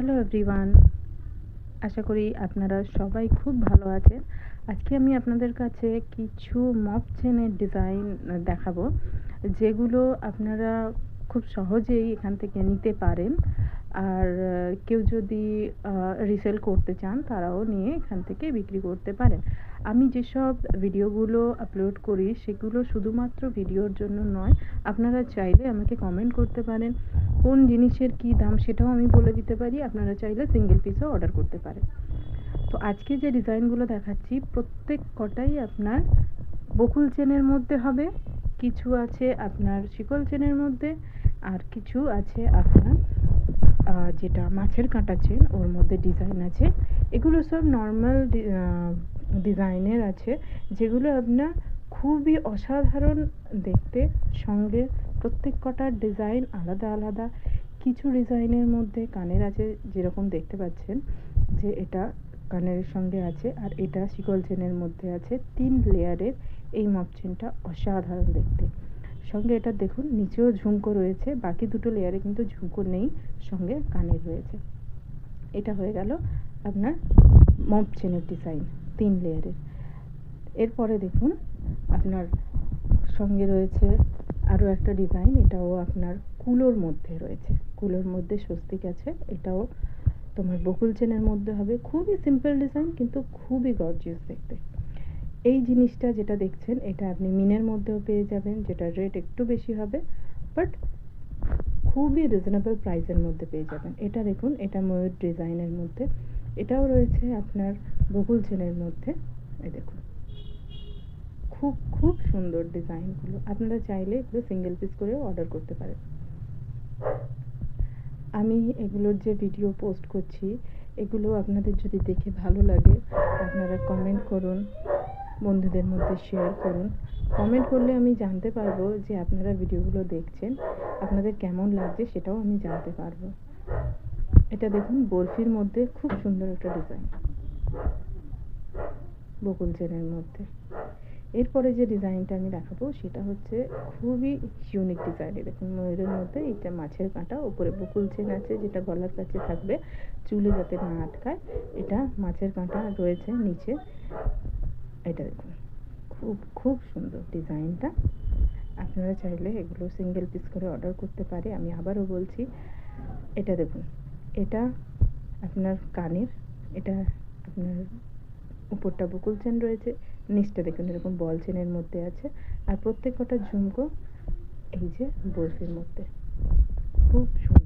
Hello everyone, আশা করি আপনারা সবাই খুব ভালো আছেন। আজকে আমি আপনাদের কাছে কিছু মপ চেনের ডিজাইন দেখাবো, যেগুলো আপনারা খুব সহজেই এখান থেকে নিতে পারেন। আর কেউ যদি রিসেল করতে চান তারাও নিয়ে এখান থেকে বিক্রি করতে পারেন। আমি যেসব ভিডিওগুলো আপলোড করি সেগুলো শুধুমাত্র ভিডিওর জন্য নয়, আপনারা চাইলে আমাকে কমেন্ট করতে পারেন, কোন জিনিসের কী দাম সেটাও আমি বলে দিতে পারি। আপনারা চাইলে সিঙ্গেল পিসও অর্ডার করতে পারেন। তো আজকে যে ডিজাইনগুলো দেখাচ্ছি প্রত্যেক কটাই আপনার বকুল চেনের মধ্যে হবে, কিছু আছে আপনার শিকল চেনের মধ্যে, আর কিছু আছে আপনার যেটা মাছের কাঁটা চেন ওর মধ্যে ডিজাইন আছে। এগুলো সব নর্মাল ডিজাইনের আছে, যেগুলো আপনার খুবই অসাধারণ দেখতে। সঙ্গে প্রত্যেক কটার ডিজাইন আলাদা আলাদা। কিছু ডিজাইনের মধ্যে কানের আছে, যেরকম দেখতে পাচ্ছেন যে এটা কানের সঙ্গে আছে, আর এটা শিকল চেনের মধ্যে আছে। 3 লেয়ারের এই মপ চেনটা অসাধারণ দেখতে। সঙ্গে এটা দেখুন নিচেও ঝুমকো রয়েছে, বাকি দুটো লেয়ারে কিন্তু ঝুমকো নেই, সঙ্গে কানের রয়েছে। এটা হয়ে গেল আপনার মপ চেনের ডিজাইন 3 লেয়ারের। এরপরে দেখুন আপনার সঙ্গে রয়েছে আরও একটা ডিজাইন, এটাও আপনার কুলোর মধ্যে রয়েছে। কুলোর মধ্যে স্বস্তিক আছে, এটাও তোমার বকুল চেনের মধ্যে হবে। খুবই সিম্পল ডিজাইন কিন্তু খুবই গর্জিয়াস দেখতে। এই জিনিসটা যেটা দেখছেন এটা আপনি মিনের মধ্যেও পেয়ে যাবেন, যেটা রেট একটু বেশি হবে, বাট খুবই রিজনেবল প্রাইসের মধ্যে পেয়ে যাবেন। এটা দেখুন, এটা ময়ূর ডিজাইনের মধ্যে, এটাও রয়েছে আপনার বকুল চেনের মধ্যে। এই দেখুন খুব খুব সুন্দর ডিজাইনগুলো। আপনারা চাইলে এগুলো সিঙ্গেল পিস করেও অর্ডার করতে পারেন। আমি এগুলোর যে ভিডিও পোস্ট করছি এগুলো আপনাদের যদি দেখে ভালো লাগে আপনারা কমেন্ট করুন, বন্ধুদের মধ্যে শেয়ার করুন। কমেন্ট করলে আমি জানতে পারবো যে আপনারা ভিডিওগুলো দেখছেন, আপনাদের কেমন লাগছে সেটাও আমি জানতে পারবো। এটা দেখুন বরফির মধ্যে খুব সুন্দর একটা ডিজাইন, বকুল চেনের মধ্যে। এরপরে যে ডিজাইনটা আমি দেখাবো সেটা হচ্ছে খুবই ইউনিক ডিজাইন। দেখুন ময়ূরের মধ্যে এটা মাছের কাঁটা, উপরে বকুল চেন আছে যেটা গলার কাছে থাকবে, চুলে যাতে না আটকায়। এটা মাছের কাঁটা রয়েছে নিচে। এটা দেখুন খুব খুব সুন্দর ডিজাইনটা। আপনারা চাইলে এগুলো সিঙ্গেল পিস করে অর্ডার করতে পারে। আমি আবারও বলছি, এটা দেখুন, এটা আপনার কানের, এটা আপনার উপরটা বকুল চেন রয়েছে, নিচটা দেখুন এরকম বল চেনের মধ্যে আছে, আর প্রত্যেক কটা ঝুমকো এই যে বরফির মধ্যে। খুব সুন্দর।